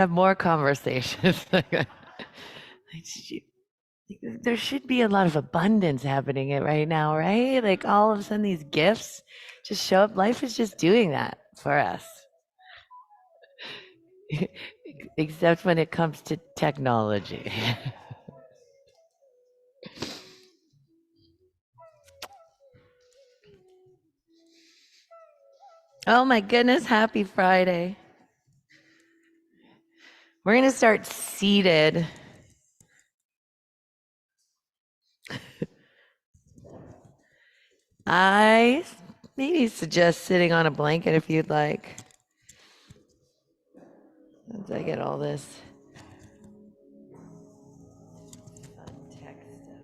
have more conversations. There should be a lot of abundance happening right now, right? Like all of a sudden these gifts just show up. Life is just doing that for us. Except when it comes to technology. Oh my goodness, happy Friday. We're going to start seated. I maybe suggest sitting on a blanket if you'd like. As I get all this fun text stuff.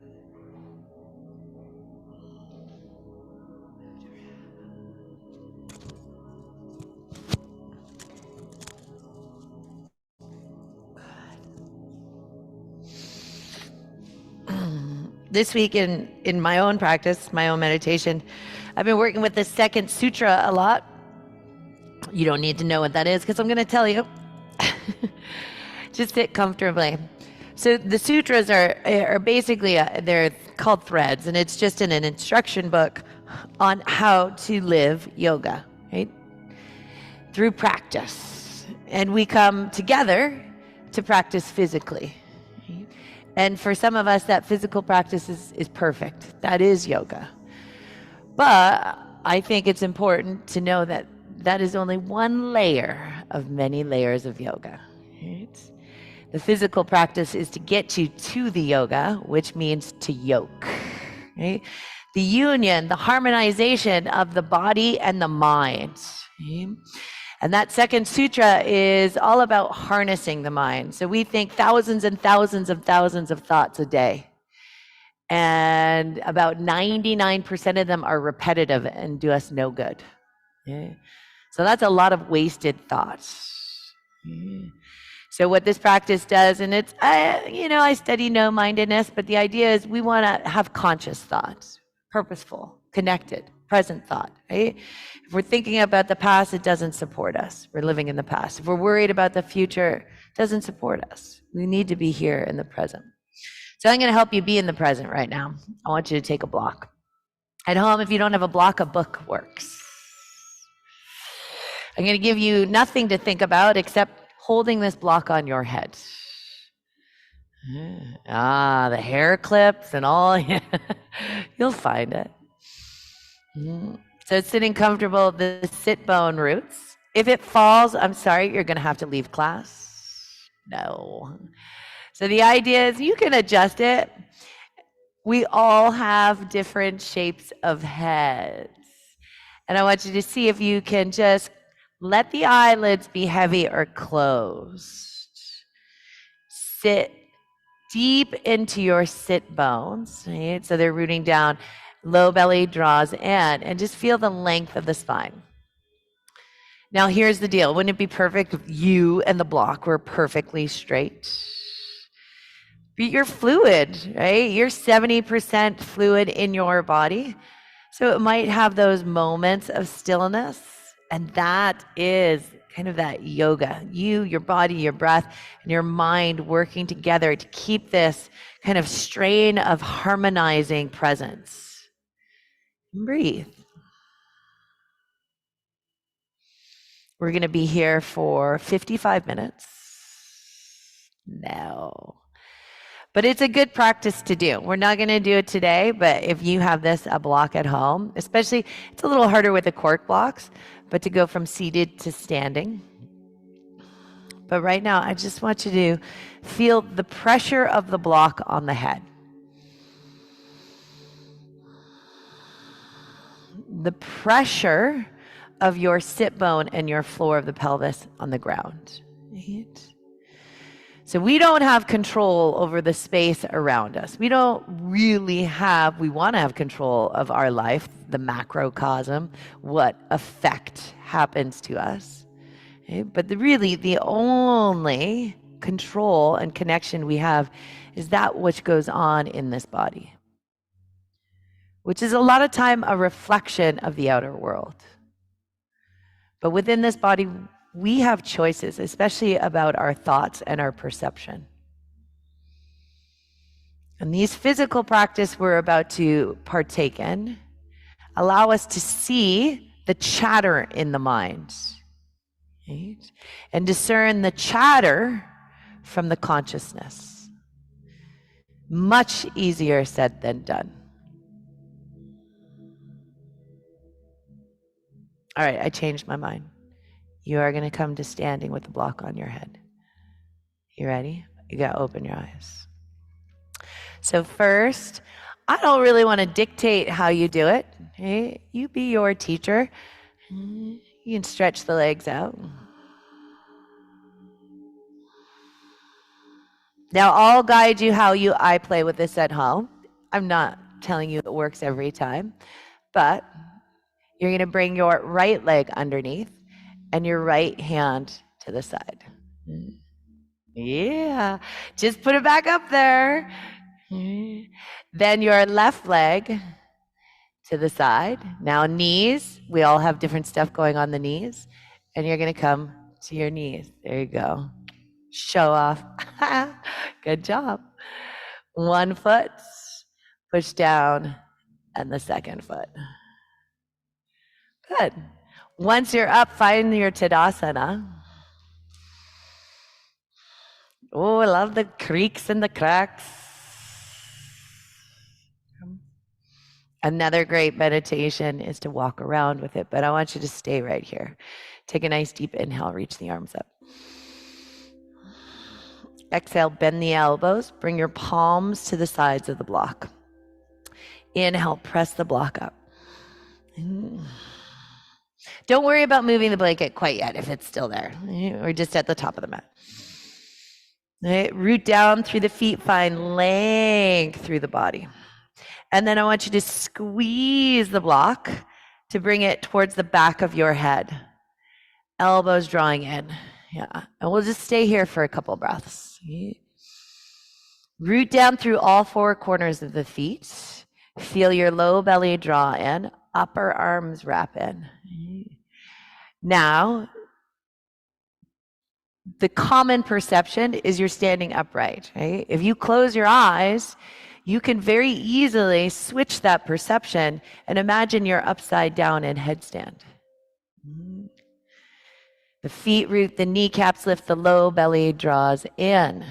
This week in my own practice, my own meditation, I've been working with the second sutra a lot. You don't need to know what that is because I'm going to tell you. Just sit comfortably. So the sutras are basically they're called threads, and it's just in an instruction book on how to live yoga, right? Through practice, and we come together to practice physically. And for some of us, that physical practice is perfect. That is yoga. But I think it's important to know that that is only one layer of many layers of yoga. Right? The physical practice is to get you to the yoga, which means to yoke. Right? The union, the harmonization of the body and the mind. Right? And that second sutra is all about harnessing the mind. So we think thousands and thousands and thousands of thoughts a day. And about 99% of them are repetitive and do us no good. Yeah. So that's a lot of wasted thoughts. Yeah. So what this practice does, and it's, I study no-mindedness, but the idea is we want to have conscious thoughts, purposeful, connected, present thought, right? If we're thinking about the past, it doesn't support us. We're living in the past. If we're worried about the future, it doesn't support us. We need to be here in the present. So I'm going to help you be in the present right now. I want you to take a block. At home, if you don't have a block, a book works. I'm going to give you nothing to think about except holding this block on your head. The hair clips and all. You'll find it. So sitting comfortable, the sit bone roots. If it falls, I'm sorry, you're going to have to leave class. No. So the idea is you can adjust it. We all have different shapes of heads. And I want you to see if you can just let the eyelids be heavy or closed. Sit deep into your sit bones, right? So they're rooting down. Low belly draws in, and just feel the length of the spine. Now here's the deal. Wouldn't it be perfect if you and the block were perfectly straight? But you're fluid, right? You're 70% fluid in your body. So it might have those moments of stillness. And that is kind of that yoga. You, your body, your breath, and your mind working together to keep this kind of strain of harmonizing presence. Breathe. We're going to be here for 55 minutes. No. But it's a good practice to do. We're not going to do it today, but if you have a block at home, especially, it's a little harder with the cork blocks, but to go from seated to standing. But right now, I just want you to feel the pressure of the block on the head. The pressure of your sit bone and your floor of the pelvis on the ground. Right? So we don't have control over the space around us. We don't really have, we want to have control of our life, the macrocosm, what effect happens to us. Okay? But really, the only control and connection we have is that which goes on in this body, which is a lot of time a reflection of the outer world. But within this body, we have choices, especially about our thoughts and our perception. And these physical practice we're about to partake in allow us to see the chatter in the mind, right? And discern the chatter from the consciousness. Much easier said than done. All right, I changed my mind. You are going to come to standing with the block on your head. You ready? You got to open your eyes. So first, I don't really want to dictate how you do it. Okay? You be your teacher. You can stretch the legs out. Now, I'll guide you how I play with this at home. I'm not telling you it works every time, but you're going to bring your right leg underneath and your right hand to the side. Yeah, just put it back up there. Then your left leg to the side. Now knees, we all have different stuff going on the knees. And you're going to come to your knees. There you go. Show off. Good job. One foot, push down, and the second foot. Good. Once you're up, find your Tadasana. Oh, I love the creaks and the cracks. Another great meditation is to walk around with it, but I want you to stay right here. Take a nice deep inhale, reach the arms up. Exhale, bend the elbows, bring your palms to the sides of the block. Inhale, press the block up. Don't worry about moving the blanket quite yet if it's still there. We're just at the top of the mat. Right, root down through the feet, find length through the body. And then I want you to squeeze the block to bring it towards the back of your head. Elbows drawing in. Yeah. And we'll just stay here for a couple breaths. Root down through all four corners of the feet. Feel your low belly draw in, upper arms wrap in. Now, the common perception is you're standing upright, right? If you close your eyes, you can very easily switch that perception and imagine you're upside down in headstand. The feet root, the kneecaps lift, the low belly draws in.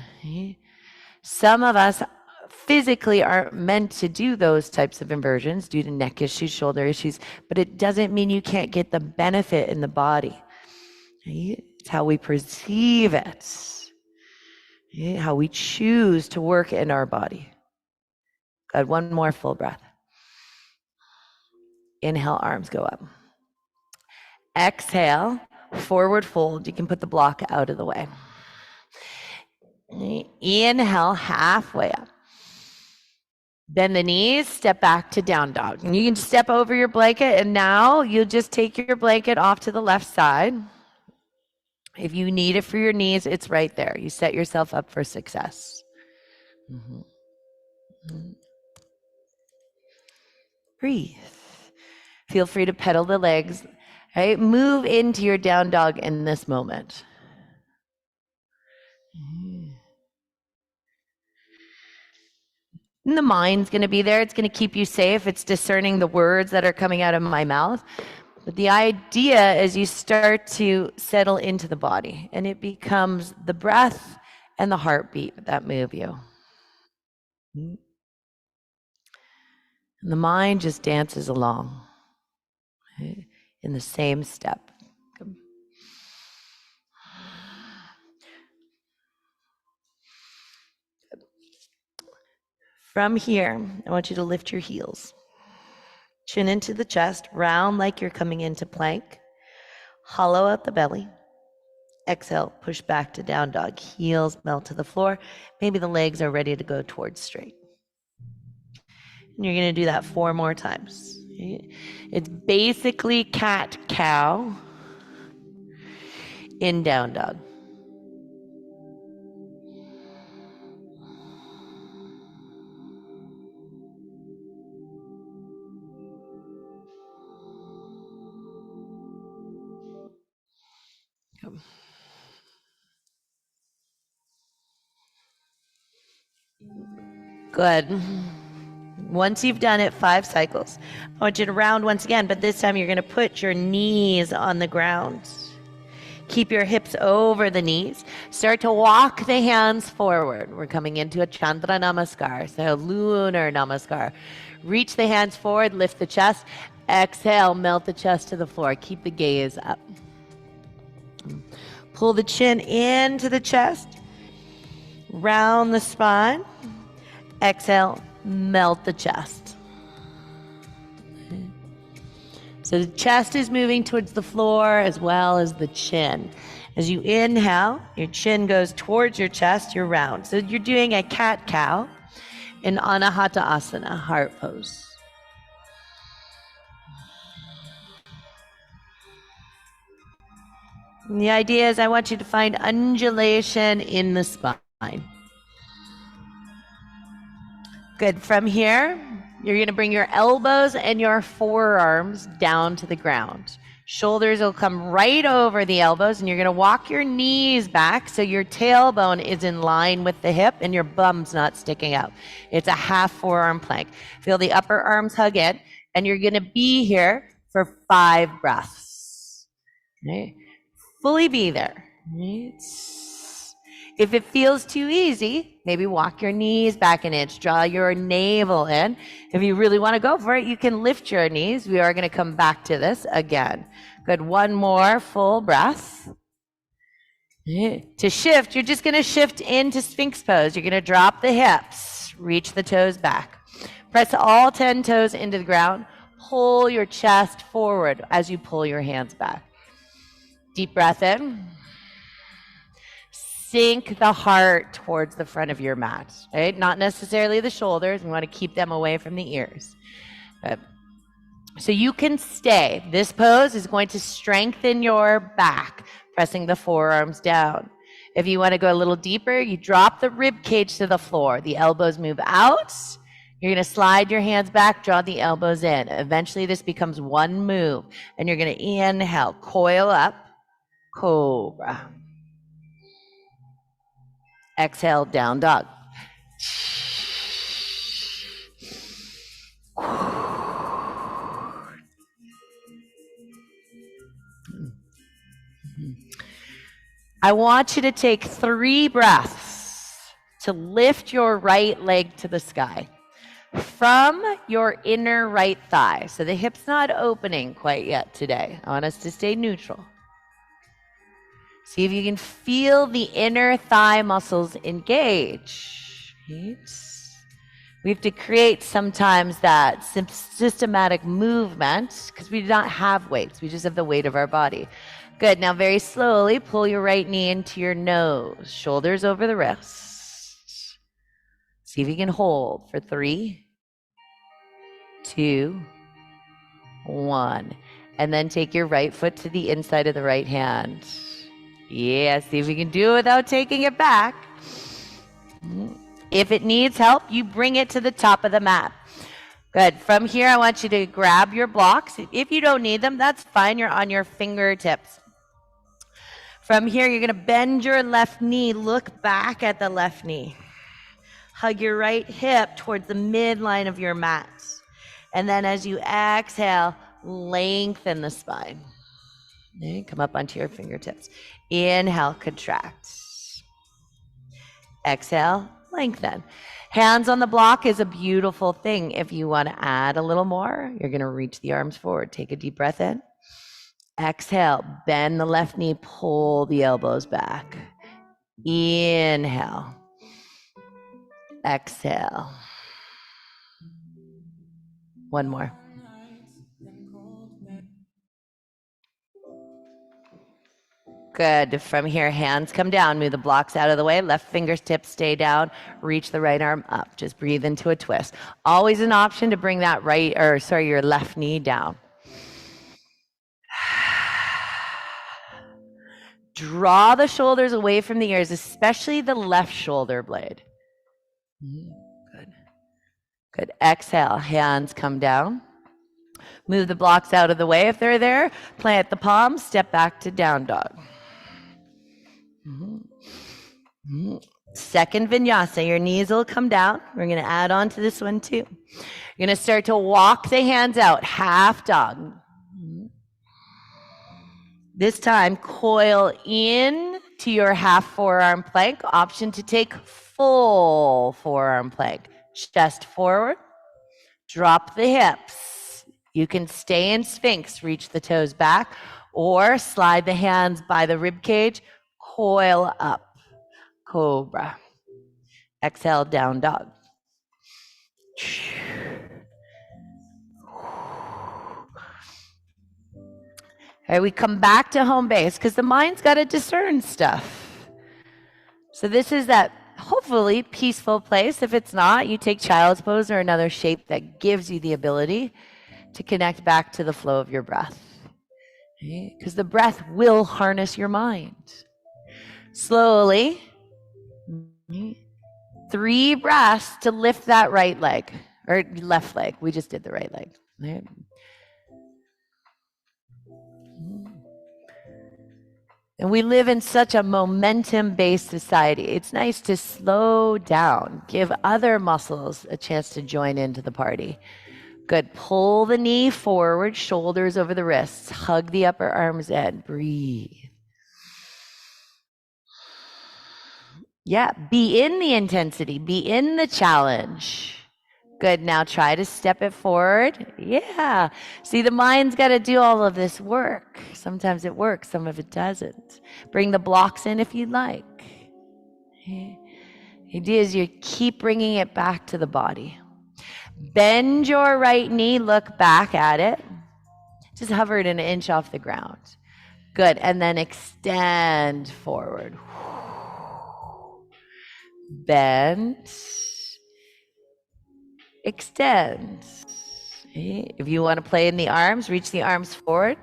Some of us physically aren't meant to do those types of inversions due to neck issues, shoulder issues, but it doesn't mean you can't get the benefit in the body. It's how we perceive it, how we choose to work in our body. Good, one more full breath. Inhale, arms go up. Exhale, forward fold. You can put the block out of the way. Inhale, halfway up. Bend the knees, step back to down dog. And you can step over your blanket, and now you'll just take your blanket off to the left side. If you need it for your knees, it's right there. You set yourself up for success. Breathe. Feel free to pedal the legs. Right? Move into your down dog in this moment. And the mind's going to be there. It's going to keep you safe. It's discerning the words that are coming out of my mouth. But the idea is you start to settle into the body, and it becomes the breath and the heartbeat that move you. And the mind just dances along in the same step. From here, I want you to lift your heels. Chin into the chest, round like you're coming into plank. Hollow out the belly. Exhale, push back to down dog. Heels melt to the floor. Maybe the legs are ready to go towards straight. And you're going to do that 4 more times. It's basically cat-cow in down dog. Good. Once you've done it 5 cycles, I want you to round once again, but this time you're going to put your knees on the ground. Keep your hips over the knees. Start to walk the hands forward. We're coming into a Chandra Namaskar, so lunar Namaskar. Reach the hands forward, lift the chest. Exhale, melt the chest to the floor. Keep the gaze up. Pull the chin into the chest. Round the spine. Exhale, melt the chest. So the chest is moving towards the floor as well as the chin. As you inhale, your chin goes towards your chest, you're round. So you're doing a cat-cow in Anahata Asana, heart pose. And the idea is I want you to find undulation in the spine. Good. From here, you're going to bring your elbows and your forearms down to the ground. Shoulders will come right over the elbows, and you're going to walk your knees back so your tailbone is in line with the hip and your bum's not sticking out. It's a half forearm plank. Feel the upper arms hug in, and you're going to be here for 5 breaths. Okay? Fully be there. Right? If it feels too easy, maybe walk your knees back an inch, draw your navel in. If you really want to go for it, you can lift your knees. We are going to come back to this again. Good. One more full breath. To shift, you're just going to shift into Sphinx pose. You're going to drop the hips, reach the toes back. Press all 10 toes into the ground. Pull your chest forward as you pull your hands back. Deep breath in. Sink the heart towards the front of your mat, right? Not necessarily the shoulders. We want to keep them away from the ears. Good. So you can stay. This pose is going to strengthen your back, pressing the forearms down. If you want to go a little deeper, you drop the rib cage to the floor. The elbows move out. You're going to slide your hands back, draw the elbows in. Eventually, this becomes one move. And you're going to inhale, coil up, cobra. Exhale, down dog. I want you to take 3 breaths to lift your right leg to the sky from your inner right thigh. So the hip's not opening quite yet today. I want us to stay neutral. See if you can feel the inner thigh muscles engage. Right? We have to create sometimes that systematic movement because we do not have weights. We just have the weight of our body. Good. Now very slowly pull your right knee into your nose. Shoulders over the wrists. See if you can hold for 3, 2, 1. And then take your right foot to the inside of the right hand. Yeah, see if you can do it without taking it back. If it needs help, you bring it to the top of the mat. Good. From here, I want you to grab your blocks. If you don't need them, that's fine. You're on your fingertips. From here, you're going to bend your left knee. Look back at the left knee. Hug your right hip towards the midline of your mat. And then as you exhale, lengthen the spine. Okay, come up onto your fingertips. Inhale, contract. Exhale, lengthen. Hands on the block is a beautiful thing. If you want to add a little more, you're going to reach the arms forward. Take a deep breath in. Exhale, bend the left knee, pull the elbows back. Inhale. Exhale. One more. Good. From here, hands come down. Move the blocks out of the way. Left fingertips stay down. Reach the right arm up. Just breathe into a twist. Always an option to bring that your left knee down. Draw the shoulders away from the ears, especially the left shoulder blade. Good. Good. Exhale. Hands come down. Move the blocks out of the way if they're there. Plant the palms. Step back to down dog. Second vinyasa, your knees will come down. We're going to add on to this one too. You're going to start to walk the hands out, half dog. This time, coil in to your half forearm plank. Option to take full forearm plank. Chest forward, drop the hips. You can stay in Sphinx, reach the toes back, or slide the hands by the rib cage, coil up, cobra. Exhale, down dog. All right, we come back to home base because the mind's got to discern stuff. So this is that hopefully peaceful place. If it's not, you take child's pose or another shape that gives you the ability to connect back to the flow of your breath. Because the breath will harness your mind. Slowly, 3 breaths to lift that right leg or left leg. We just did the right leg. Right? And we live in such a momentum-based society. It's nice to slow down, give other muscles a chance to join into the party. Good. Pull the knee forward, shoulders over the wrists. Hug the upper arms in. Breathe. Yeah, be in the intensity. Be in the challenge. Good. Now try to step it forward. Yeah. See, the mind's got to do all of this work. Sometimes it works, some of it doesn't. Bring the blocks in if you'd like. The idea is you keep bringing it back to the body. Bend your right knee, look back at it. Just hover it an inch off the ground. Good. And then extend forward. Bend. Extend. If you want to play in the arms, reach the arms forward.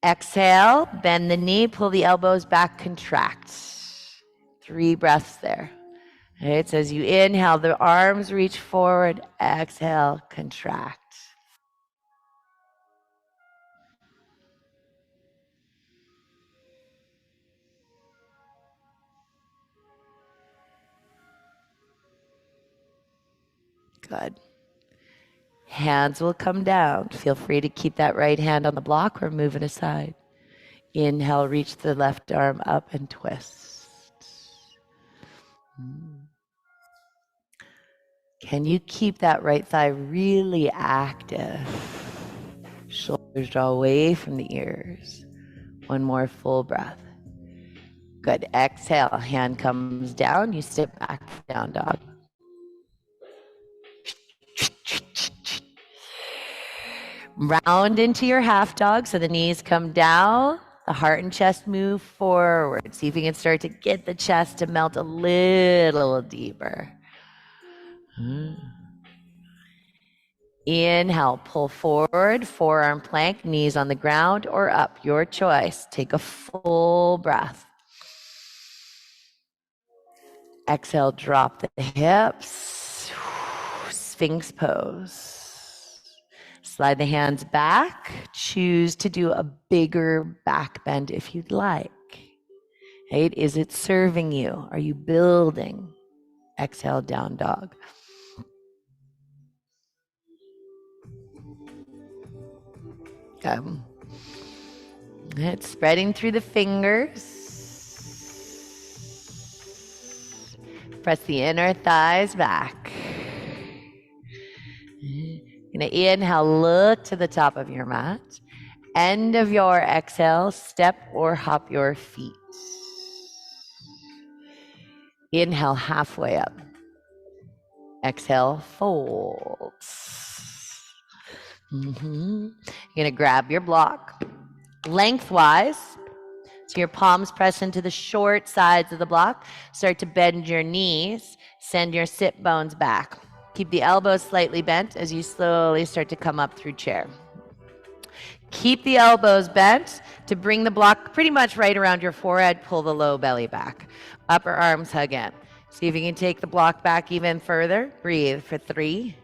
Exhale, bend the knee, pull the elbows back, contract. 3 breaths there. It says you inhale, the arms reach forward, exhale, contract. Good. Hands will come down. Feel free to keep that right hand on the block or move it aside. Inhale, reach the left arm up and twist. Can you keep that right thigh really active? Shoulders draw away from the ears. One more full breath. Good. Exhale, hand comes down. You step back, down dog. Round into your half dog, so the knees come down, the heart and chest move forward. See if you can start to get the chest to melt a little deeper. Inhale, pull forward, forearm plank, knees on the ground or up, your choice. Take a full breath. Exhale, drop the hips, Sphinx pose. Slide the hands back. Choose to do a bigger back bend if you'd like. Right? Is it serving you? Are you building? Exhale, down dog. It's spreading through the fingers. Press the inner thighs back. You're gonna inhale, look to the top of your mat. End of your exhale, step or hop your feet. Inhale, halfway up. Exhale, fold. You're gonna grab your block lengthwise. So your palms press into the short sides of the block. Start to bend your knees. Send your sit bones back. Keep the elbows slightly bent as you slowly start to come up through chair. Keep the elbows bent to bring the block pretty much right around your forehead. Pull the low belly back. Upper arms hug in. See if you can take the block back even further. Breathe for 3,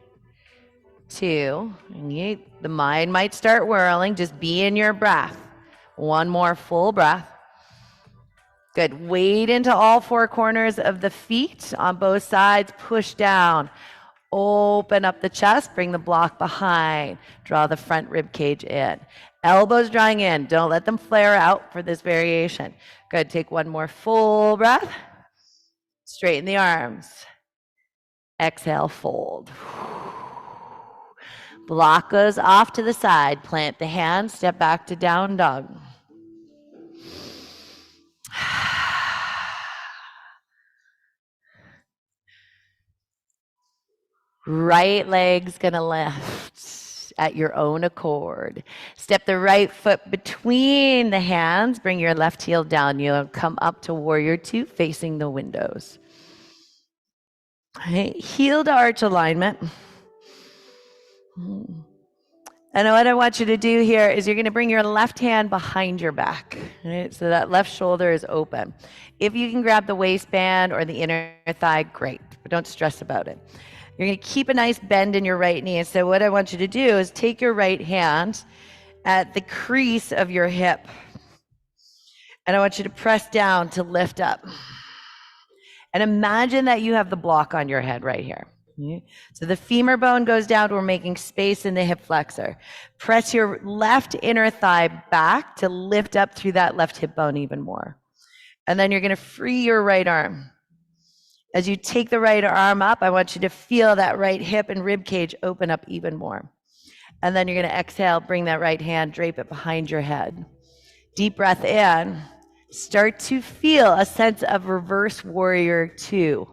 2. And the mind might start whirling. Just be in your breath. One more full breath. Good. Weight into all four corners of the feet on both sides. Push down. Open up the chest. Bring the block behind. Draw the front rib cage in. Elbows drawing in. Don't let them flare out for this variation. Good. Take one more full breath. Straighten the arms. Exhale, fold. Block goes off to the side. Plant the hands. Step back to down dog. Right leg's gonna lift at your own accord. Step the right foot between the hands. Bring your left heel down. You'll come up to warrior two, facing the windows. Right. Heel to arch alignment. And what I want you to do here is you're going to bring your left hand behind your back, right? So that left shoulder is open. If you can grab the waistband or the inner thigh, great, but don't stress about it. You're going to keep a nice bend in your right knee. So what I want you to do is take your right hand at the crease of your hip, and I want you to press down to lift up. And imagine that you have the block on your head right here. So the femur bone goes down. We're making space in the hip flexor. Press your left inner thigh back to lift up through that left hip bone even more. And then you're going to free your right arm. As you take the right arm up, I want you to feel that right hip and rib cage open up even more. And then you're going to exhale, bring that right hand, drape it behind your head. Deep breath in. Start to feel a sense of reverse warrior two,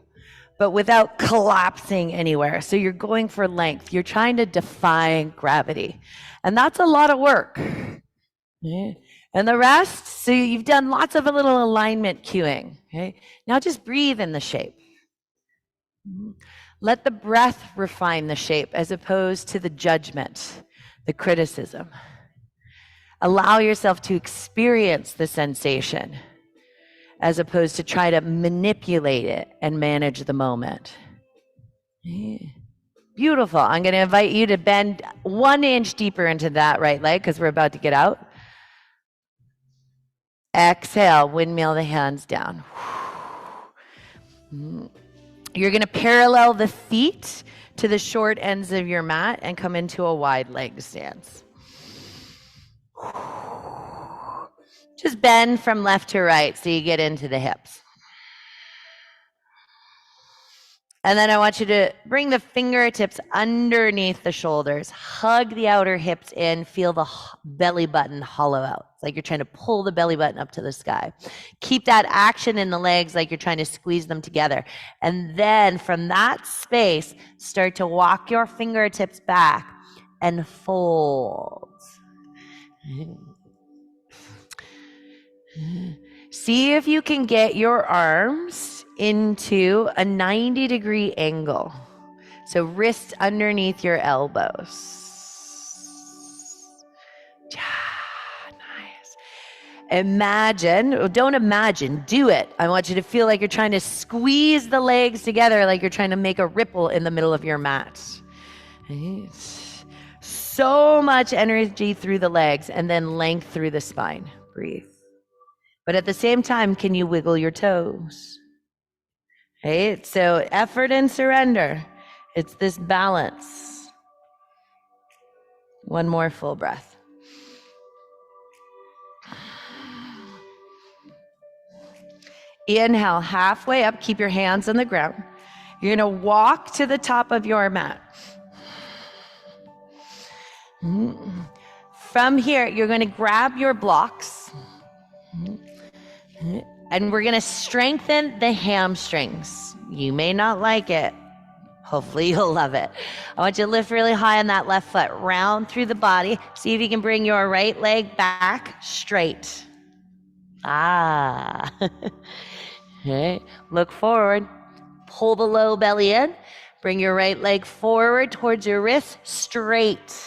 but without collapsing anywhere. So you're going for length. You're trying to defy gravity. And that's a lot of work. Okay? And the rest, so you've done lots of a little alignment cueing. Okay? Now just breathe in the shape. Let the breath refine the shape as opposed to the judgment, the criticism. Allow yourself to experience the sensation as opposed to try to manipulate it and manage the moment. Beautiful. I'm going to invite you to bend 1 inch deeper into that right leg because we're about to get out. Exhale, windmill the hands down. You're going to parallel the feet to the short ends of your mat and come into a wide leg stance. Just bend from left to right so you get into the hips. And then I want you to bring the fingertips underneath the shoulders. Hug the outer hips in. Feel the belly button hollow out. It's like you're trying to pull the belly button up to the sky. Keep that action in the legs like you're trying to squeeze them together. And then from that space, start to walk your fingertips back and fold. See if you can get your arms into a 90-degree angle. So wrists underneath your elbows. Nice. Imagine, don't imagine, do it. I want you to feel like you're trying to squeeze the legs together, like you're trying to make a ripple in the middle of your mat. So much energy through the legs and then length through the spine. Breathe. But at the same time, can you wiggle your toes? Right? So effort and surrender. It's this balance. One more full breath. Inhale halfway up. Keep your hands on the ground. You're going to walk to the top of your mat. From here, you're going to grab your blocks. And we're going to strengthen the hamstrings. You may not like it. Hopefully you'll love it. I want you to lift really high on that left foot, round through the body. See if you can bring your right leg back straight. Okay. Look forward. Pull the low belly in. Bring your right leg forward towards your wrist, straight.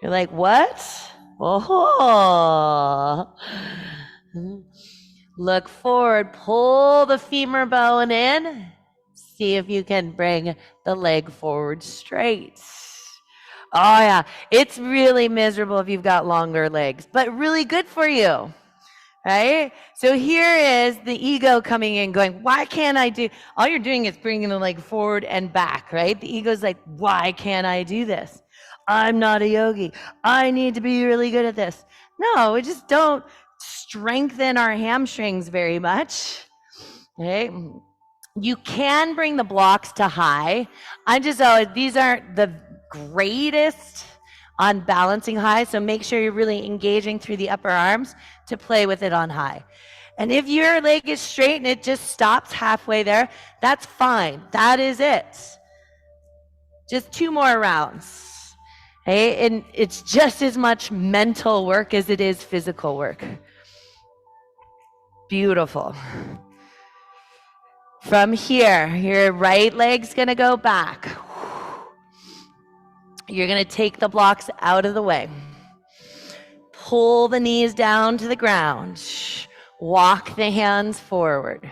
You're like, what? Oh. Look forward, pull the femur bone in. See if you can bring the leg forward straight. Oh yeah, it's really miserable if you've got longer legs, but really good for you. right? So here is the ego coming in going, why can't I do? All you're doing is bringing the leg forward and back, right? The ego's like, why can't I do this? I'm not a yogi. I need to be really good at this. No, we just don't strengthen our hamstrings very much, right? You can bring the blocks to high. These aren't the greatest on balancing high, so make sure you're really engaging through the upper arms to play with it on high. And if your leg is straight and it just stops halfway there, that's fine. That is it. Just 2 more rounds. Okay? And it's just as much mental work as it is physical work. Beautiful. From here, your right leg's gonna go back. You're gonna take the blocks out of the way. Pull the knees down to the ground. Walk the hands forward.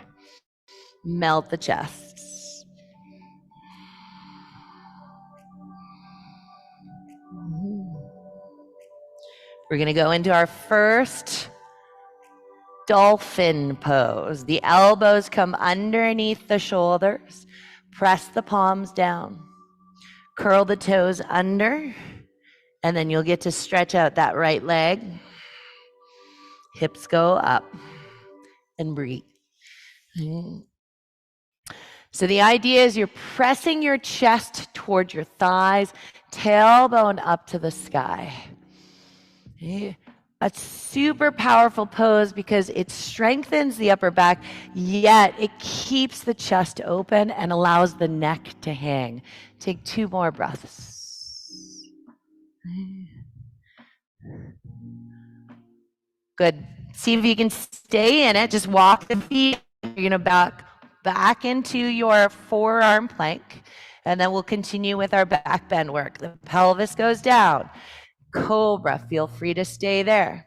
Melt the chest. We're gonna go into our first dolphin pose. The elbows come underneath the shoulders. Press the palms down. Curl the toes under, and then you'll get to stretch out that right leg. Hips go up and breathe. So the idea is you're pressing your chest towards your thighs, tailbone up to the sky. A super powerful pose because it strengthens the upper back, yet it keeps the chest open and allows the neck to hang. Take 2 more breaths. Good. See if you can stay in it. Just walk the feet. You're going to back into your forearm plank, and then we'll continue with our back bend work. The pelvis goes down. Cobra, feel free to stay there.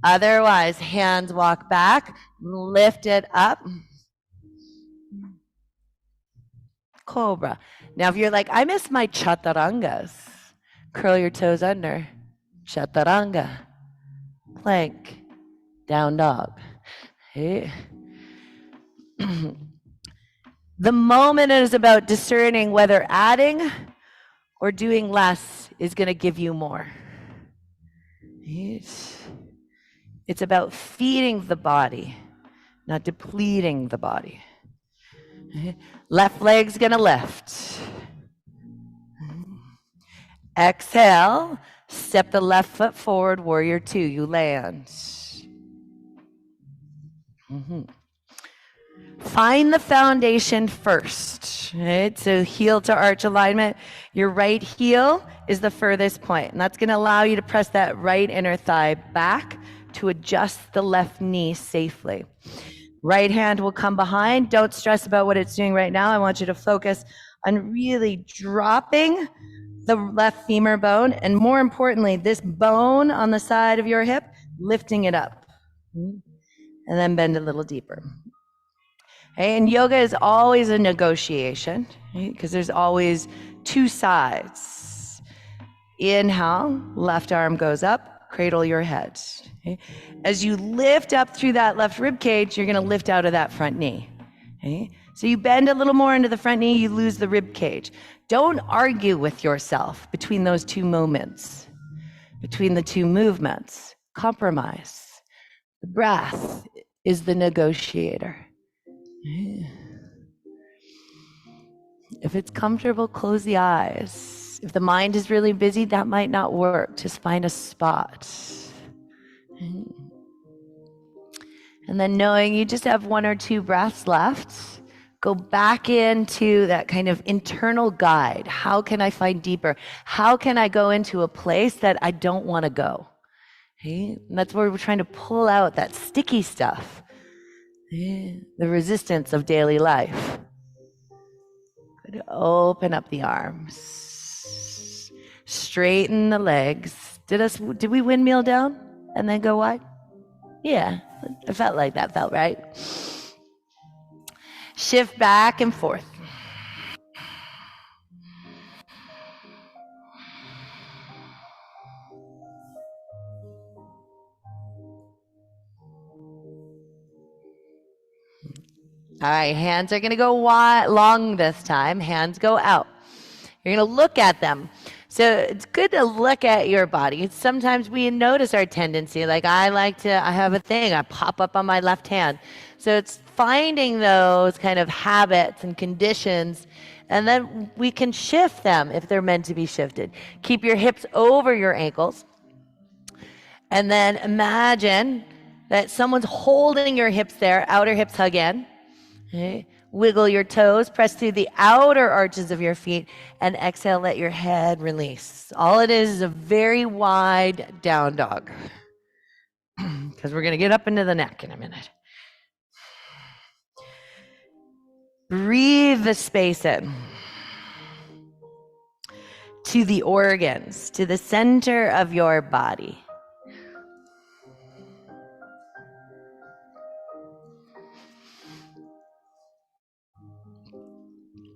Otherwise, hands walk back, lift it up. Cobra. Now, if you're like, I miss my chaturangas, curl your toes under. Chaturanga. Plank. Down dog. Hey. The moment is about discerning whether adding or doing less is going to give you more. It's about feeding the body, not depleting the body. Left leg's gonna lift. Exhale, step the left foot forward, warrior 2, you land. Find the foundation first, right? So heel to arch alignment. Your right heel is the furthest point, and that's gonna allow you to press that right inner thigh back to adjust the left knee safely. Right hand will come behind. Don't stress about what it's doing right now. I want you to focus on really dropping the left femur bone, and more importantly, this bone on the side of your hip, lifting it up. And then bend a little deeper. Okay, and yoga is always a negotiation, because there's always 2 sides. Inhale, left arm goes up, cradle your head. Okay? As you lift up through that left rib cage, you're going to lift out of that front knee. Okay? So you bend a little more into the front knee, you lose the rib cage. Don't argue with yourself between those 2 moments, between the 2 movements. Compromise. The breath is the negotiator. If it's comfortable, close the eyes. If the mind is really busy, that might not work. Just find a spot. And then knowing you just have 1 or 2 breaths left, go back into that kind of internal guide. How can I find deeper? How can I go into a place that I don't want to go? Okay? And that's where we're trying to pull out that sticky stuff, the resistance of daily life. Good. Open up the arms. Straighten the legs. Did we windmill down and then go wide? Yeah, it felt like that felt right. Shift back and forth. All right, hands are gonna go wide, long this time. Hands go out. You're gonna look at them. So it's good to look at your body. Sometimes we notice our tendency, like I have a thing, I pop up on my left hand. So it's finding those kind of habits and conditions, and then we can shift them if they're meant to be shifted. Keep your hips over your ankles. And then imagine that someone's holding your hips there, outer hips hug in. Okay. Wiggle your toes, press through the outer arches of your feet, and exhale, let your head release. All it is a very wide down dog, because we're going to get up into the neck in a minute. Breathe the space in to the organs, to the center of your body.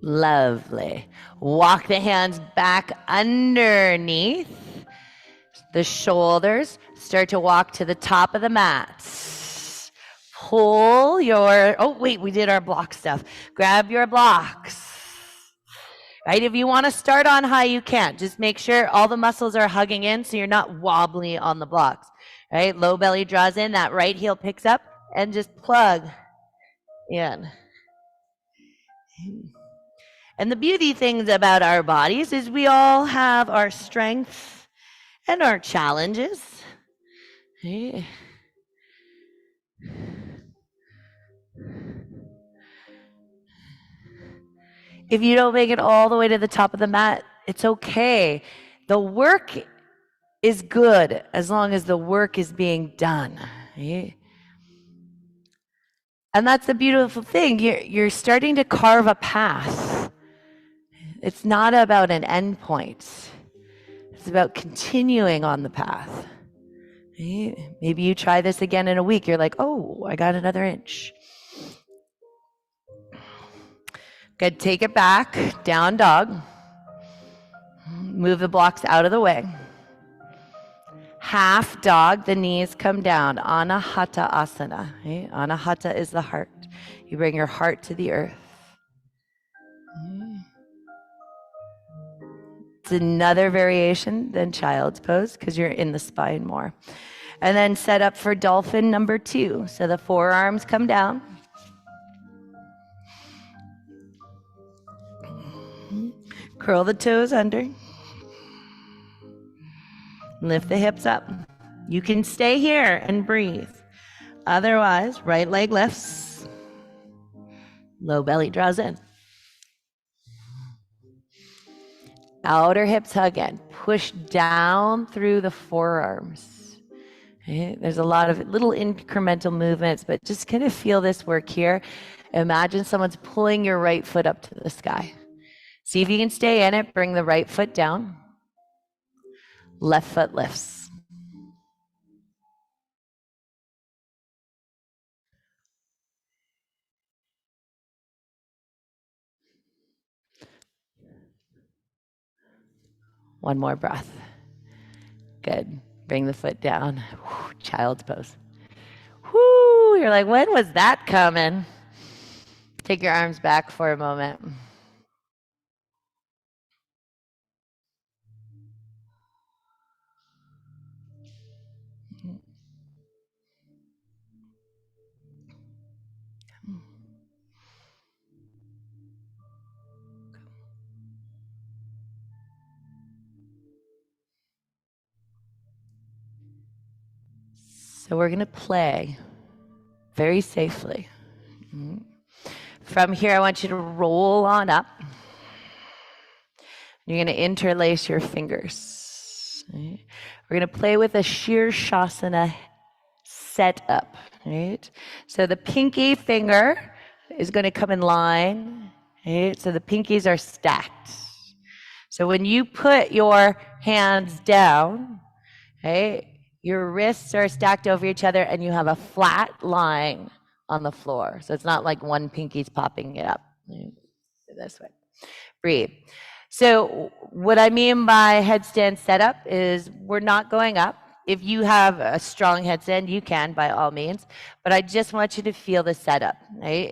Lovely. Walk the hands back underneath the shoulders. Start to walk to the top of the mat. Pull your, oh wait, we did our block stuff. Grab your blocks. Right, if you want to start on high, you can. Just make sure all the muscles are hugging in so you're not wobbly on the blocks. Right, low belly draws in, that right heel picks up, and just plug in. And the beauty things about our bodies is we all have our strengths and our challenges. If you don't make it all the way to the top of the mat, it's okay. The work is good as long as the work is being done. Right? And that's the beautiful thing. You're starting to carve a path. It's not about an end point. It's about continuing on the path. Right? Maybe you try this again in a week. You're like, oh, I got another inch. Good, take it back, down dog. Move the blocks out of the way. Half dog, the knees come down. Anahata asana. Right? Anahata is the heart. You bring your heart to the earth. It's another variation than child's pose because you're in the spine more. And then set up for dolphin number 2. So the forearms come down. Curl the toes under. Lift the hips up. You can stay here and breathe. Otherwise, right leg lifts. Low belly draws in. Outer hips hug in. Push down through the forearms. Okay? There's a lot of little incremental movements, but just kind of feel this work here. Imagine someone's pulling your right foot up to the sky. See if you can stay in it. Bring the right foot down. Left foot lifts. One more breath. Good. Bring the foot down. Whew, child's pose. Whoo, you're like, when was that coming? Take your arms back for a moment. So we're going to play very safely. From here, I want you to roll on up. You're going to interlace your fingers. Right? We're going to play with a Shirshasana setup. Right? So the pinky finger is going to come in line. Right? So the pinkies are stacked. So when you put your hands down, right, your wrists are stacked over each other and you have a flat line on the floor. So it's not like one pinky's popping it up. This way. Breathe. So what I mean by headstand setup is we're not going up. If you have a strong headstand, you can by all means. But I just want you to feel the setup. Right?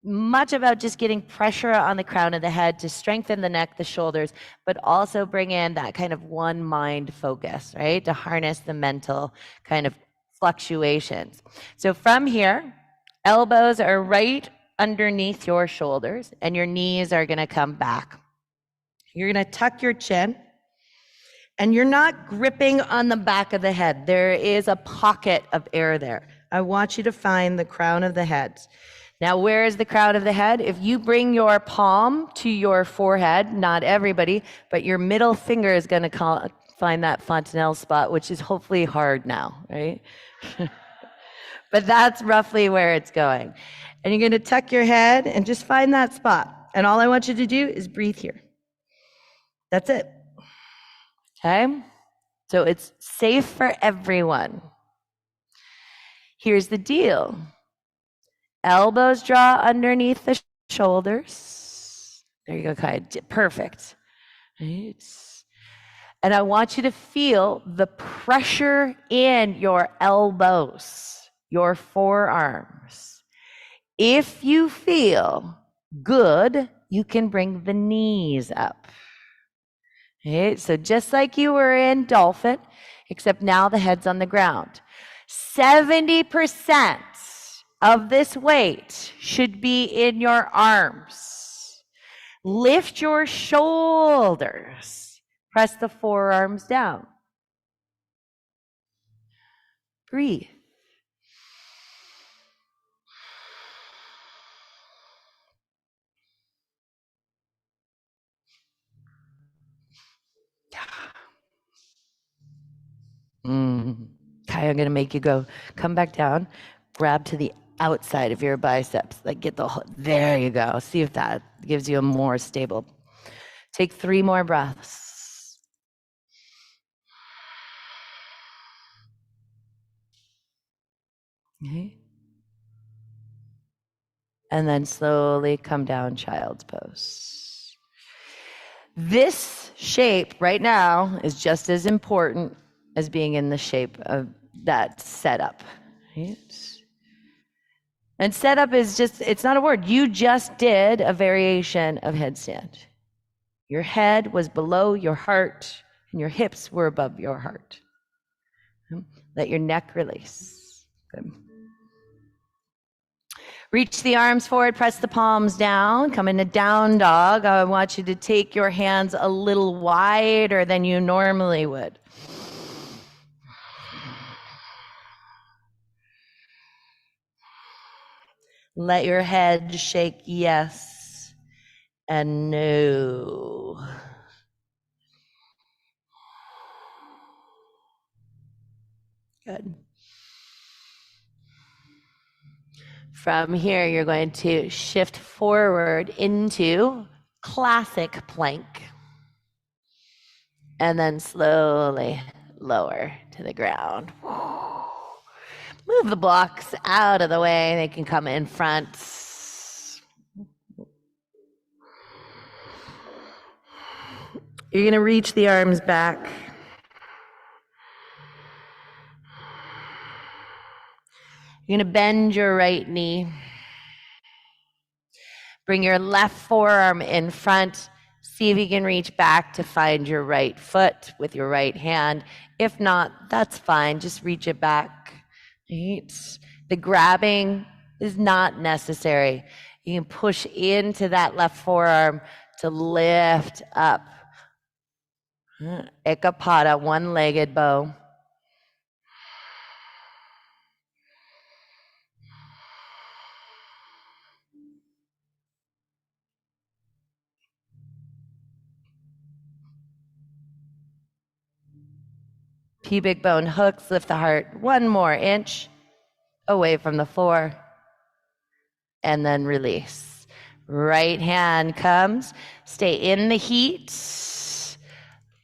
much about just getting pressure on the crown of the head to strengthen the neck, the shoulders, but also bring in that kind of one mind focus, right? To harness the mental kind of fluctuations. So from here, elbows are right underneath your shoulders and your knees are going to come back. You're going to tuck your chin and you're not gripping on the back of the head. There is a pocket of air there. I want you to find the crown of the head. Now, where is the crown of the head? If you bring your palm to your forehead, not everybody, but your middle finger is going to find that fontanelle spot, which is hopefully hard now, right? But that's roughly where it's going. And you're going to tuck your head and just find that spot. And all I want you to do is breathe here. That's it. Okay? So it's safe for everyone. Here's the deal. Elbows draw underneath the shoulders. There you go, Kai. Perfect. Right. And I want you to feel the pressure in your elbows, your forearms. If you feel good, you can bring the knees up. Okay. So just like you were in dolphin, except now the head's on the ground. 70% of this weight should be in your arms. Lift your shoulders. Press the forearms down. Breathe. Okay, I'm going to make you go. Come back down. Grab to the outside of your biceps. Like get the whole, there you go. See if that gives you a more stable. Take 3 more breaths. Okay. And then slowly come down, child's pose. This shape right now is just as important as being in the shape of that setup. Right? And setup is just, it's not a word. You just did a variation of headstand. Your head was below your heart and your hips were above your heart. Let your neck release. Good. Reach the arms forward, press the palms down, come into down dog. I want you to take your hands a little wider than you normally would. Let your head shake yes and no. Good. From here, you're going to shift forward into classic plank. And then slowly lower to the ground. Move the blocks out of the way. They can come in front. You're going to reach the arms back. You're going to bend your right knee. Bring your left forearm in front. See if you can reach back to find your right foot with your right hand. If not, that's fine. Just reach it back. Right? The grabbing is not necessary. You can push into that left forearm to lift up. Ekapada, one-legged bow. Pubic bone hooks, lift the heart 1 more inch away from the floor, and then release. Right hand comes, stay in the heat.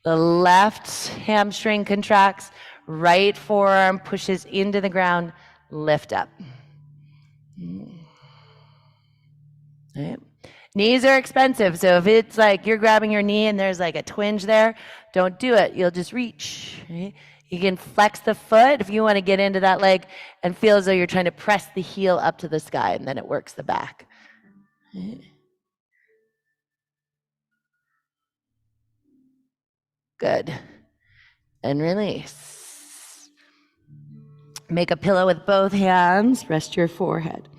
The left hamstring contracts, right forearm pushes into the ground, lift up. Right. Knees are expensive, so if it's like you're grabbing your knee and there's like a twinge there, don't do it. You'll just reach. Right? You can flex the foot if you want to get into that leg and feel as though you're trying to press the heel up to the sky, and then it works the back. Good. And release. Make a pillow with both hands. Rest your forehead.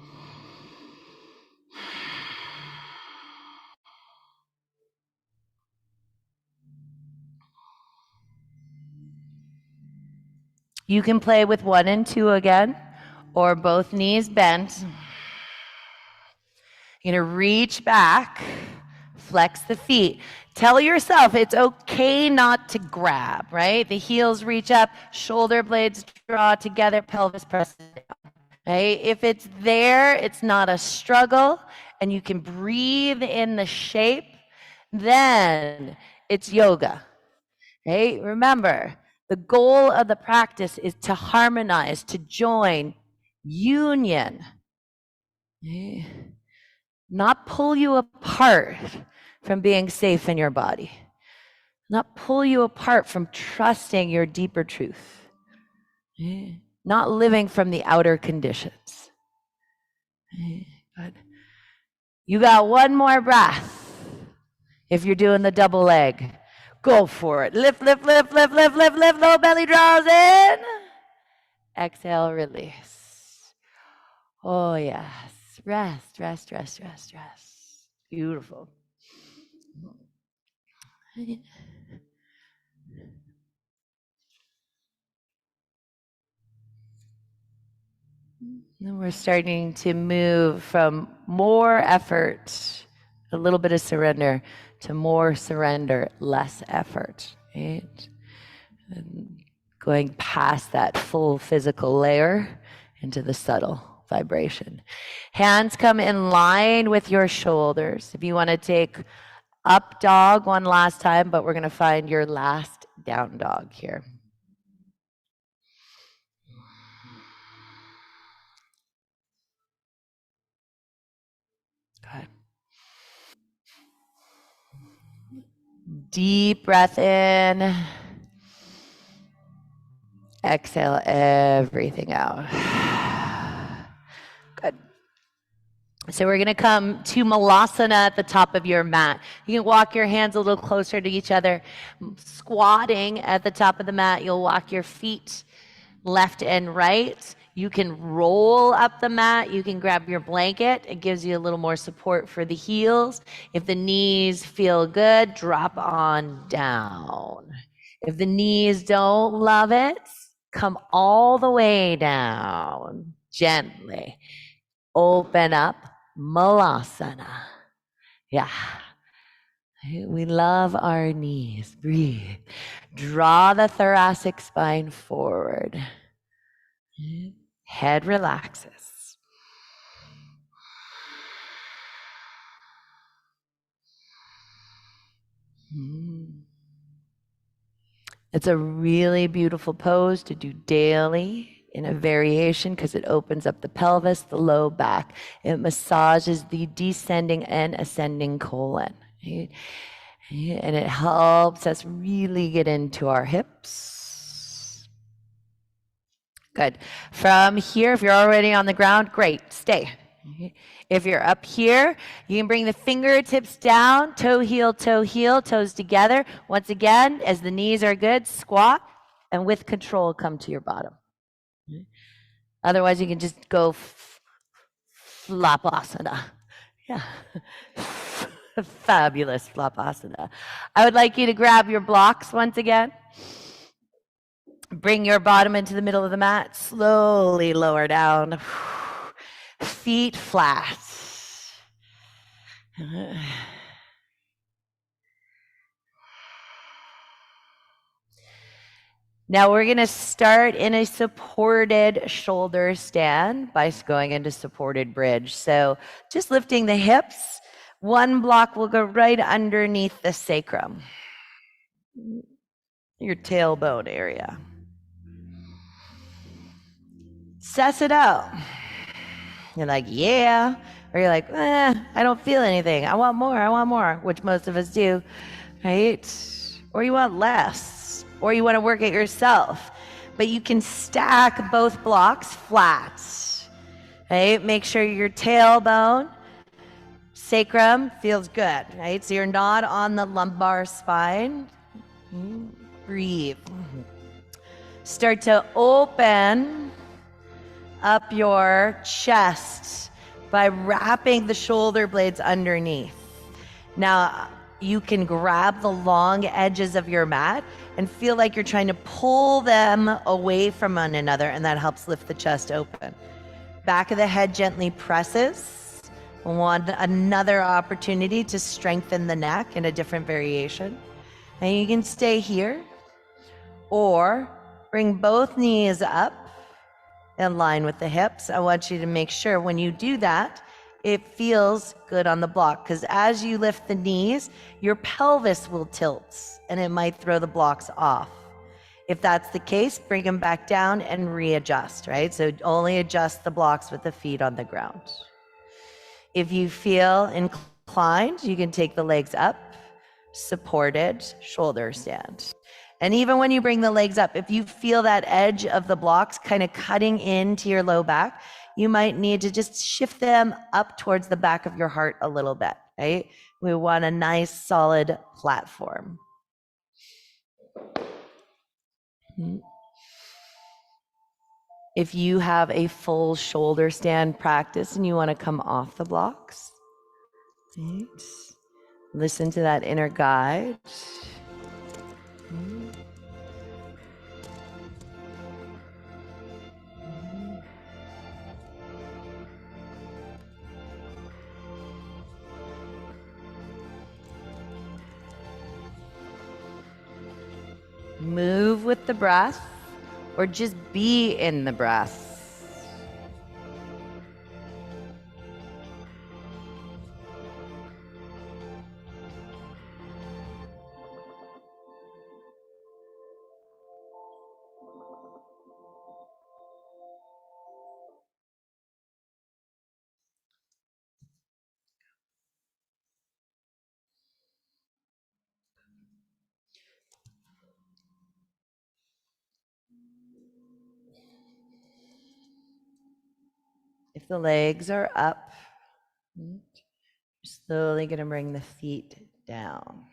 You can play with 1 and 2 again, or both knees bent. You're gonna reach back, flex the feet. Tell yourself it's okay not to grab, right? The heels reach up, shoulder blades draw together, pelvis presses down, right? If it's there, it's not a struggle, and you can breathe in the shape, then it's yoga, right? Remember, the goal of the practice is to harmonize, to join, union, not pull you apart from being safe in your body, not pull you apart from trusting your deeper truth, not living from the outer conditions. Good. You got 1 more breath. If you're doing the double leg, go for it. Lift, lift, lift, lift, lift, lift, lift. Low belly draws in. Exhale, release. Oh, yes. Rest, rest, rest, rest, rest. Beautiful. And we're starting to move from more effort, a little bit of surrender, to more surrender, less effort, right? And going past that full physical layer into the subtle vibration. Hands come in line with your shoulders. If you want to take up dog one last time, but we're going to find your last down dog here. Good. Deep breath in. Exhale everything out. Good. So we're going to come to Malasana at the top of your mat. You can walk your hands a little closer to each other. Squatting at the top of the mat, you'll walk your feet left and right. You can roll up the mat. You can grab your blanket. It gives you a little more support for the heels. If the knees feel good, drop on down. If the knees don't love it, come all the way down gently. Open up, Malasana. Yeah. We love our knees. Breathe. Draw the thoracic spine forward. Head relaxes. It's a really beautiful pose to do daily in a variation because it opens up the pelvis, the low back. It massages the descending and ascending colon. Right? And it helps us really get into our hips. Good. From here, if you're already on the ground, great, stay. If you're up here, you can bring the fingertips down, toe, heel, toes together. Once again, as the knees are good, squat, and with control, come to your bottom. Otherwise, you can just go flopasana. Yeah. Fabulous flopasana. I would like you to grab your blocks once again. Bring your bottom into the middle of the mat. Slowly lower down. Feet flat. Now we're going to start in a supported shoulder stand by going into supported bridge. So just lifting the hips. One block will go right underneath the sacrum, your tailbone area. Suss it out. You're like, yeah. Or you're like, I don't feel anything. I want more, which most of us do, right? Or you want less, or you want to work it yourself. But you can stack both blocks flat, right? Make sure your tailbone Sacrum feels good, right? So you're not on the lumbar spine. Breathe. Start to open up your chest by wrapping the shoulder blades underneath. Now, you can grab the long edges of your mat and feel like you're trying to pull them away from one another, and that helps lift the chest open. Back of the head gently presses. Want another opportunity to strengthen the neck in a different variation. And you can stay here or bring both knees up in line with the hips. I want you to make sure when you do that, it feels good on the block, because as you lift the knees, your pelvis will tilt and it might throw the blocks off. If that's the case, bring them back down and readjust, right? So only adjust the blocks with the feet on the ground. If you feel inclined, you can take the legs up, supported shoulder stand. And even when you bring the legs up, if you feel that edge of the blocks kind of cutting into your low back, you might need to just shift them up towards the back of your heart a little bit, right? We want a nice solid platform. If you have a full shoulder stand practice and you want to come off the blocks, right? Listen to that inner guide. Move with the breath or just be in the breath. If the legs are up, you're slowly going to bring the feet down.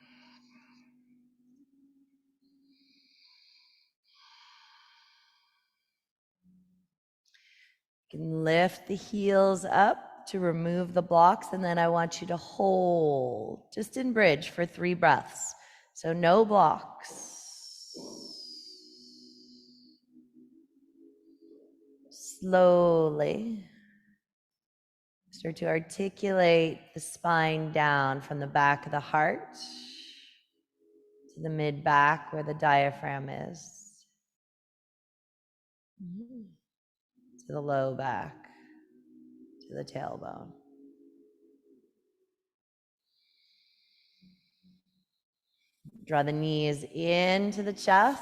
You can lift the heels up to remove the blocks, and then I want you to hold just in bridge for 3 breaths. So no blocks. Slowly start to articulate the spine down from the back of the heart to the mid back where the diaphragm is, to the low back, to the tailbone. Draw the knees into the chest.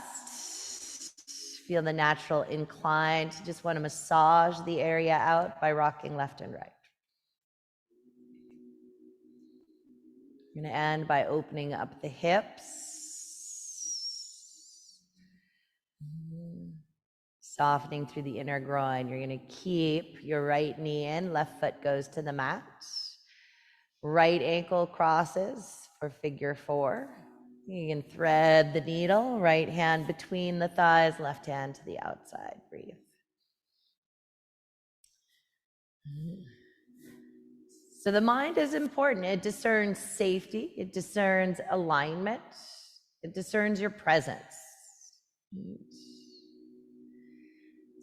Feel the natural incline. You just want to massage the area out by rocking left and right. You're going to end by opening up the hips. Softening through the inner groin. You're going to keep your right knee in, left foot goes to the mat. Right ankle crosses for figure 4. You can thread the needle, right hand between the thighs, left hand to the outside. Breathe. So the mind is important. It discerns safety. It discerns alignment. It discerns your presence.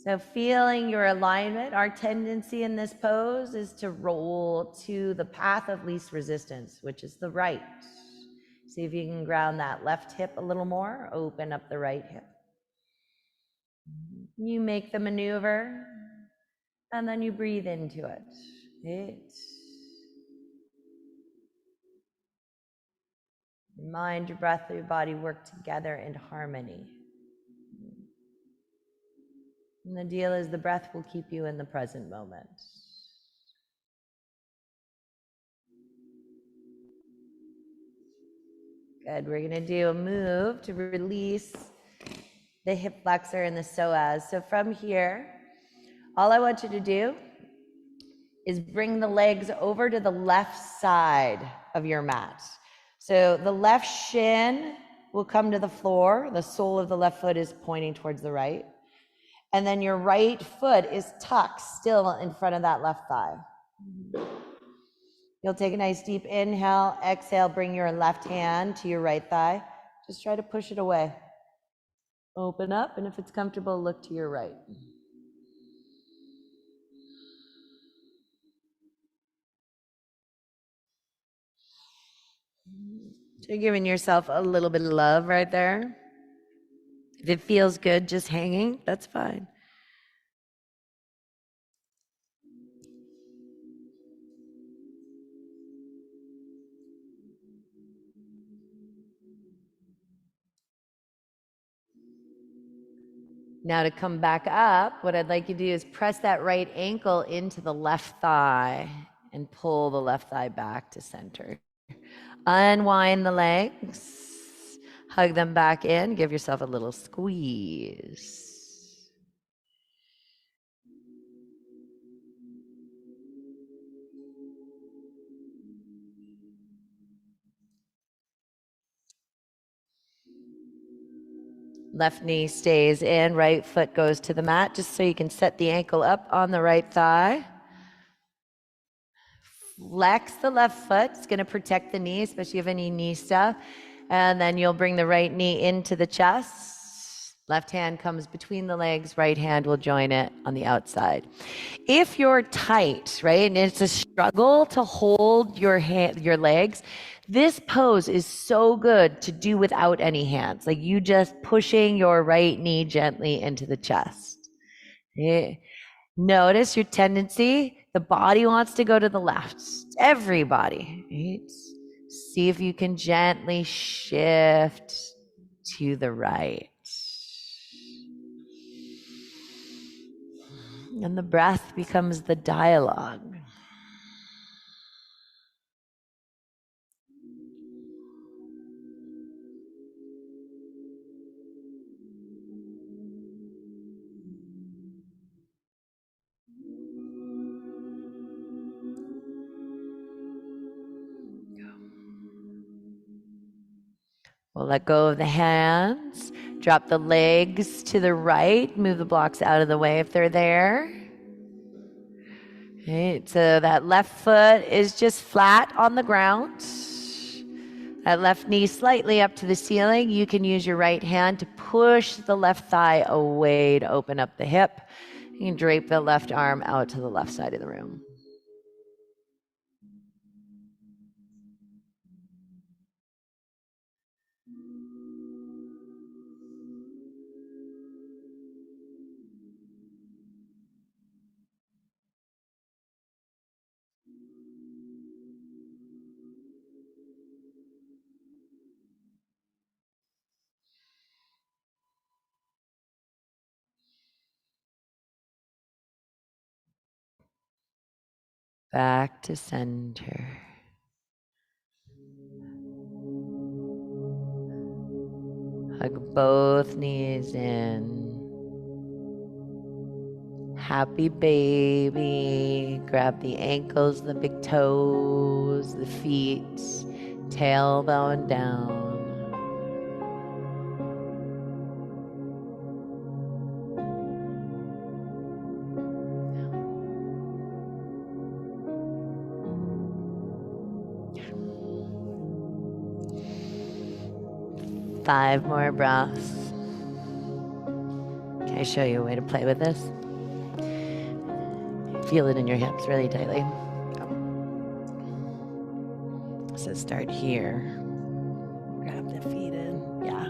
So feeling your alignment, our tendency in this pose is to roll to the path of least resistance, which is the right. See if you can ground that left hip a little more, open up the right hip. You make the maneuver, and then you breathe into it. Your mind, your breath, your body work together in harmony. And the deal is the breath will keep you in the present moment. Good, we're gonna do a move to release the hip flexor and the psoas. So from here, all I want you to do is bring the legs over to the left side of your mat. So the left shin will come to the floor. The sole of the left foot is pointing towards the right. And then your right foot is tucked still in front of that left thigh. You'll take a nice deep inhale, exhale, bring your left hand to your right thigh. Just try to push it away. Open up, and if it's comfortable, look to your right. So you're giving yourself a little bit of love right there. If it feels good just hanging, that's fine. Now to come back up, what I'd like you to do is press that right ankle into the left thigh and pull the left thigh back to center. Unwind the legs, hug them back in, give yourself a little squeeze. Left knee stays in, right foot goes to the mat, just so you can set the ankle up on the right thigh. Flex the left foot. It's going to protect the knee, especially if you have any knee stuff. And then you'll bring the right knee into the chest. Left hand comes between the legs. Right hand will join it on the outside. If you're tight, right, and it's a struggle to hold your legs, this pose is so good to do without any hands. Like you just pushing your right knee gently into the chest. Okay. Notice your tendency. The body wants to go to the left. Everybody. Right? See if you can gently shift to the right. And the breath becomes the dialogue. We'll let go of the hands, drop the legs to the right, move the blocks out of the way if they're there. Okay, so that left foot is just flat on the ground. That left knee slightly up to the ceiling. You can use your right hand to push the left thigh away to open up the hip. You can drape the left arm out to the left side of the room. Back to center. Hug both knees in. Happy baby. Grab the ankles, the big toes, the feet, tailbone down. Five more breaths. Can I show you a way to play with this? Feel it in your hips really tightly. So start here. Grab the feet in. Yeah.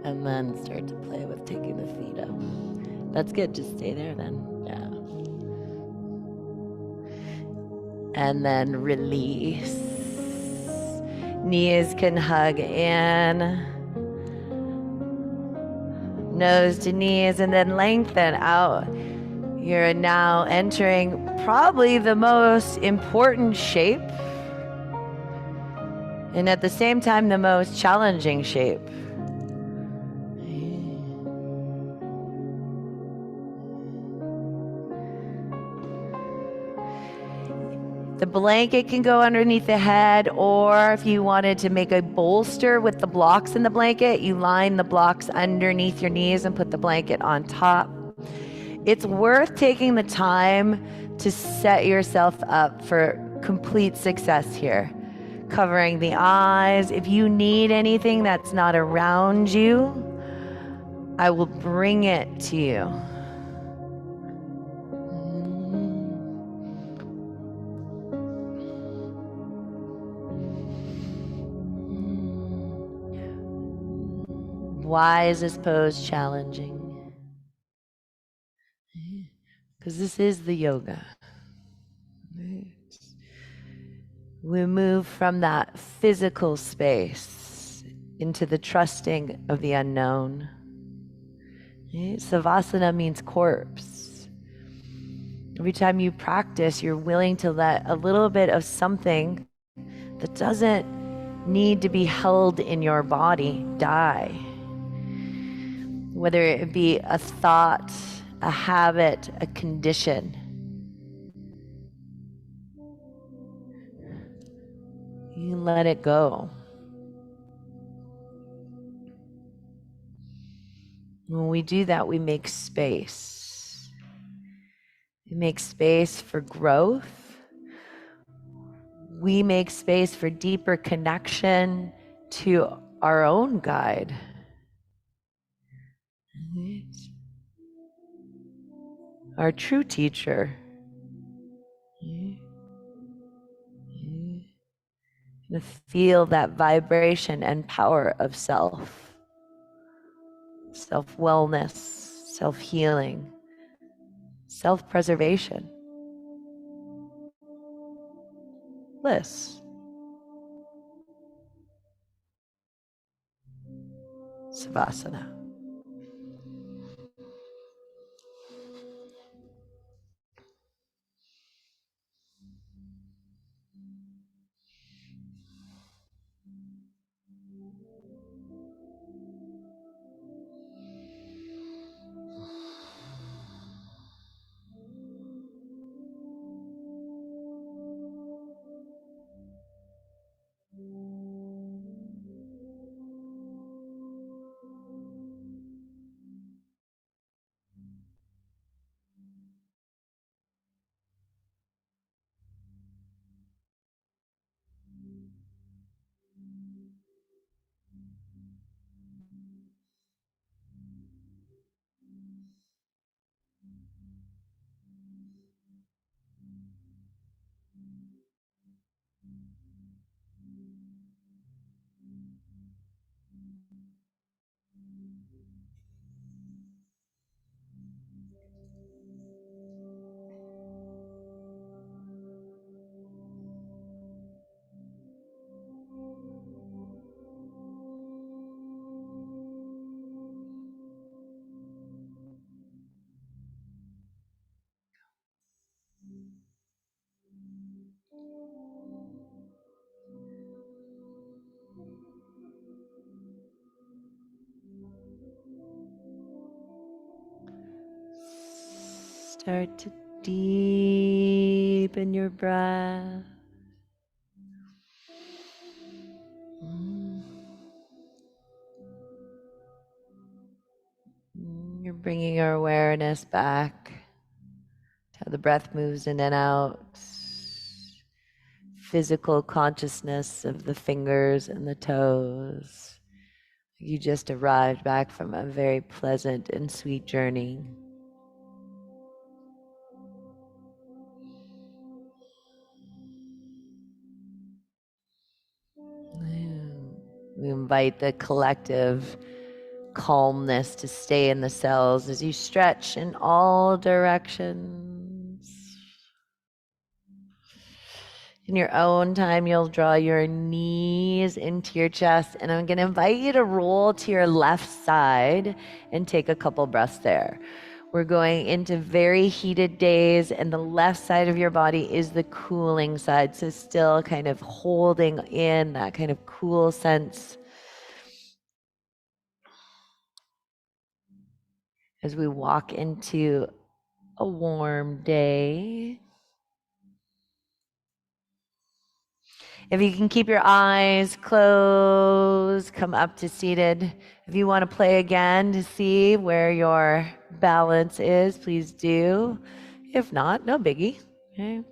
And then start to play with taking the feet up. That's good. Just stay there then. Yeah. And then release. Knees can hug in. Nose to knees, and then lengthen out. You're now entering probably the most important shape, and at the same time, the most challenging shape. The blanket can go underneath the head, or if you wanted to make a bolster with the blocks in the blanket, you line the blocks underneath your knees and put the blanket on top. It's worth taking the time to set yourself up for complete success here. Covering the eyes. If you need anything that's not around you, I will bring it to you. Why is this pose challenging? Because this is the yoga. We move from that physical space into the trusting of the unknown. Savasana means corpse. Every time you practice, you're willing to let a little bit of something that doesn't need to be held in your body die. Whether it be a thought, a habit, a condition. You let it go. When we do that, we make space. We make space for growth. We make space for deeper connection to our own guide. Our true teacher. To feel that vibration and power of self. Self-wellness, self-healing, self-preservation, bliss, Savasana. Start to deepen your breath. You're bringing your awareness back to how the breath moves in and out. Physical consciousness of the fingers and the toes. You just arrived back from a very pleasant and sweet journey. We invite the collective calmness to stay in the cells as you stretch in all directions. In your own time, you'll draw your knees into your chest, and I'm going to invite you to roll to your left side and take a couple breaths there. We're going into very heated days, and the left side of your body is the cooling side, so still kind of holding in that kind of cool sense as we walk into a warm day. If you can keep your eyes closed, come up to seated. If you want to play again to see where your balance is, please do. If not, no biggie. Okay.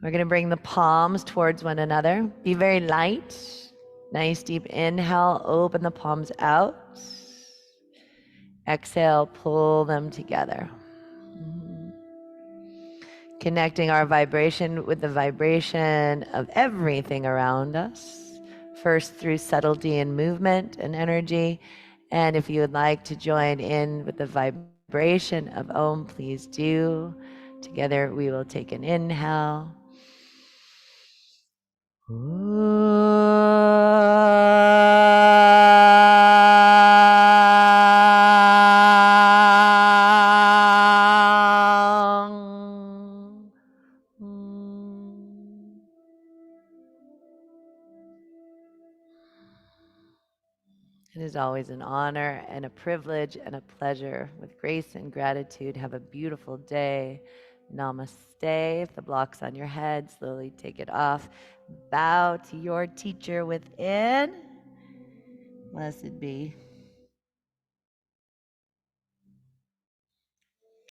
We're going to bring the palms towards one another. Be very light. Nice deep inhale. Open the palms out. Exhale, pull them together. Connecting our vibration with the vibration of everything around us. First through subtlety and movement and energy. And if you would like to join in with the vibration of Om, please do. Together we will take an inhale. It is always an honor and a privilege and a pleasure. With grace and gratitude, have a beautiful day. Namaste. If the block's on your head, slowly take it off. Bow to your teacher within. Blessed be.